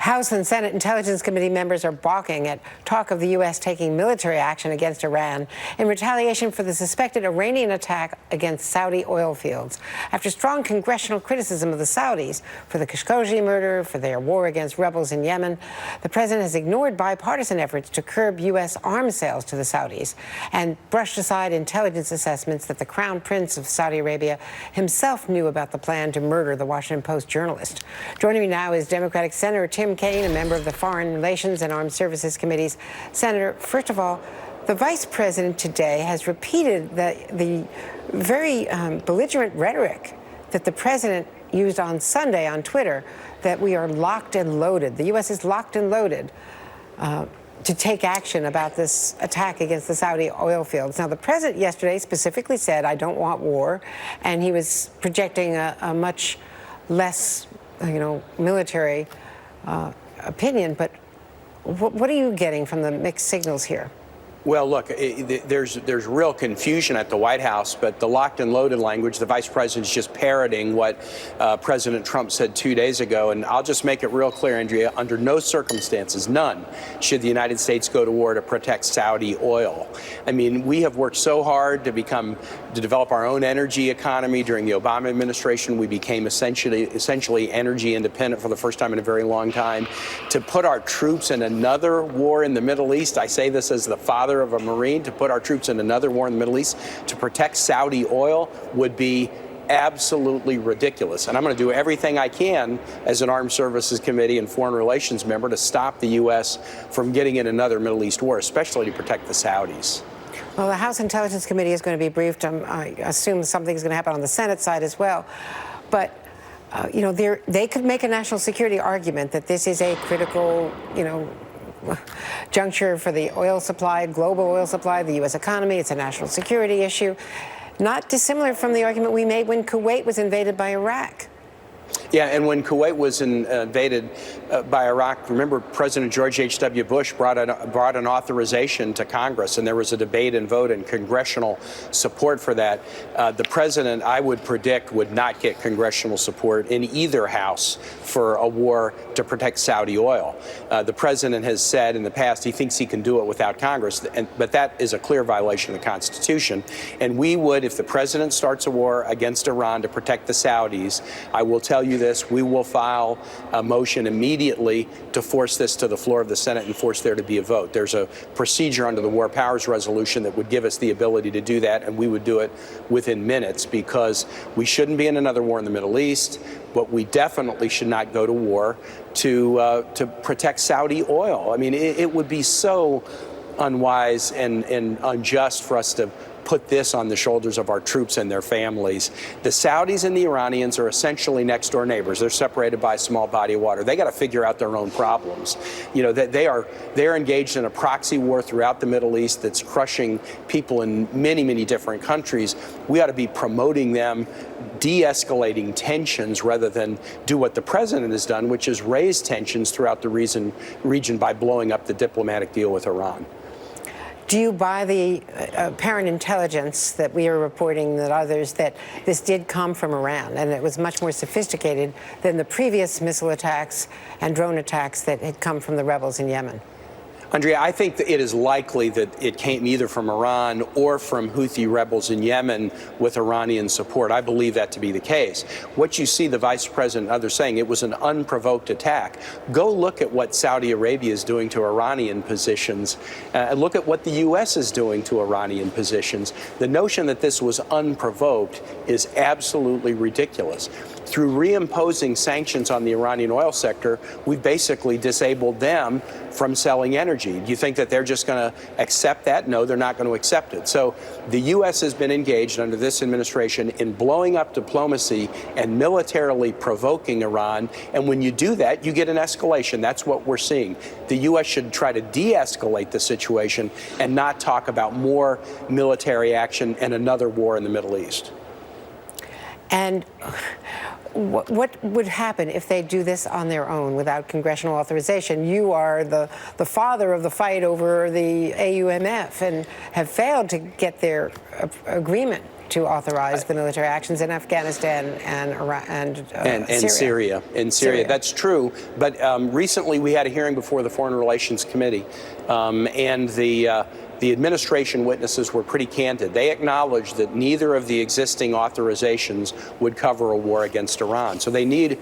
House and Senate Intelligence Committee members are balking at talk of the U.S. taking military action against Iran in retaliation for the suspected Iranian attack against Saudi oil fields. After strong congressional criticism of the Saudis for the Khashoggi murder, for their war against rebels in Yemen, the president has ignored bipartisan efforts to curb U.S. arms sales to the Saudis and brushed aside intelligence assessments that the Crown Prince of Saudi Arabia himself knew about the plan to murder the Washington Post journalist. Joining me now is Democratic Senator Tim Kaine, a member of the Foreign Relations and Armed Services Committees. Senator, first of all, the Vice President today has repeated the very belligerent rhetoric that the President used on Sunday on Twitter, that we are locked and loaded. The U.S. is locked and loaded to take action about this attack against the Saudi oil fields. Now, the President yesterday specifically said, I don't want war, and he was projecting a much less, military opinion, but what are you getting from the mixed signals here? Well, look, there's real confusion at the White House, but the locked and loaded language, the vice president's just parroting what President Trump said 2 days ago. And I'll just make it real clear, Andrea, under no circumstances, none, should the United States go to war to protect Saudi oil. I mean, we have worked so hard to develop our own energy economy. During the Obama administration, we became essentially energy independent for the first time in a very long time. To put our troops in another war in the Middle East, I say this as the father of a Marine, to put our troops in another war in the Middle East to protect Saudi oil would be absolutely ridiculous. And I'm going to do everything I can as an Armed Services Committee and Foreign Relations member to stop the U.S. from getting in another Middle East war, especially to protect the Saudis. Well, the House Intelligence Committee is going to be briefed. I assume something's going to happen on the Senate side as well. But, they could make a national security argument that this is a critical, juncture for the oil supply, global oil supply, the U.S. economy. It's a national security issue. Not dissimilar from the argument we made when Kuwait was invaded by Iraq. Yeah, and when Kuwait was invaded by Iraq, remember President George H.W. Bush brought an authorization to Congress, and there was a debate and vote and congressional support for that. The president, I would predict, would not get congressional support in either house for a war to protect Saudi oil. The president has said in the past he thinks he can do it without Congress, but that is a clear violation of the Constitution. And we would, if the president starts a war against Iran to protect the Saudis, I will tell you this, we will file a motion immediately to force this to the floor of the Senate and force there to be a vote. There's a procedure under the War Powers Resolution that would give us the ability to do that, and we would do it within minutes, because we shouldn't be in another war in the Middle East, but we definitely should not go to war to protect Saudi oil. I mean, it would be so unwise and unjust for us to put this on the shoulders of our troops and their families. The Saudis and the Iranians are essentially next door neighbors. They're separated by a small body of water. They got to figure out their own problems. They're engaged in a proxy war throughout the Middle East that's crushing people in many, many different countries. We ought to be promoting them, de-escalating tensions, rather than do what the president has done, which is raise tensions throughout the region by blowing up the diplomatic deal with Iran. Do you buy the apparent intelligence that we are reporting, that others, that this did come from Iran and it was much more sophisticated than the previous missile attacks and drone attacks that had come from the rebels in Yemen? Andrea, I think that it is likely that it came either from Iran or from Houthi rebels in Yemen with Iranian support. I believe that to be the case. What you see the vice president and others saying, it was an unprovoked attack. Go look at what Saudi Arabia is doing to Iranian positions. Look at what the U.S. is doing to Iranian positions. The notion that this was unprovoked is absolutely ridiculous. Through reimposing sanctions on the Iranian oil sector, we've basically disabled them from selling energy. Do you think that they're just going to accept that? No, they're not going to accept it. So the U.S. has been engaged under this administration in blowing up diplomacy and militarily provoking Iran. And when you do that, you get an escalation. That's what we're seeing. The U.S. should try to de-escalate the situation and not talk about more military action and another war in the Middle East. And what would happen if they do this on their own without congressional authorization? You are the father of the fight over the AUMF and have failed to get their agreement to authorize the military actions in Afghanistan and Iraq and Syria. Syria. That's true. But recently we had a hearing before the Foreign Relations Committee, and the administration witnesses were pretty candid. They acknowledged that neither of the existing authorizations would cover a war against Iran. So they need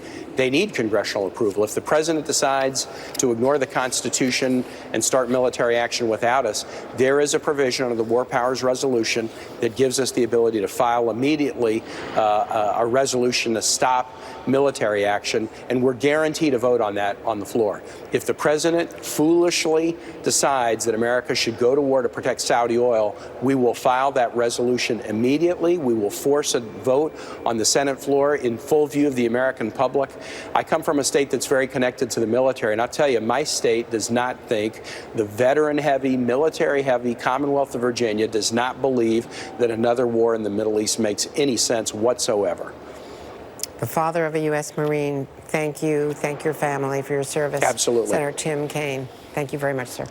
congressional approval. If the president decides to ignore the Constitution and start military action without us, there is a provision under the War Powers Resolution that gives us the ability to file immediately a resolution to stop military action, and we're guaranteed a vote on that on the floor. If the president foolishly decides that America should go to war to protect Saudi oil, we will file that resolution immediately. We will force a vote on the Senate floor in full view of the American public. I come from a state that's very connected to the military, and I'll tell you, my state does not think, the veteran-heavy, military-heavy Commonwealth of Virginia does not believe that another war in the Middle East makes any sense whatsoever. The father of a U.S. Marine, thank you. Thank your family for your service. Absolutely. Senator Tim Kaine, thank you very much, sir.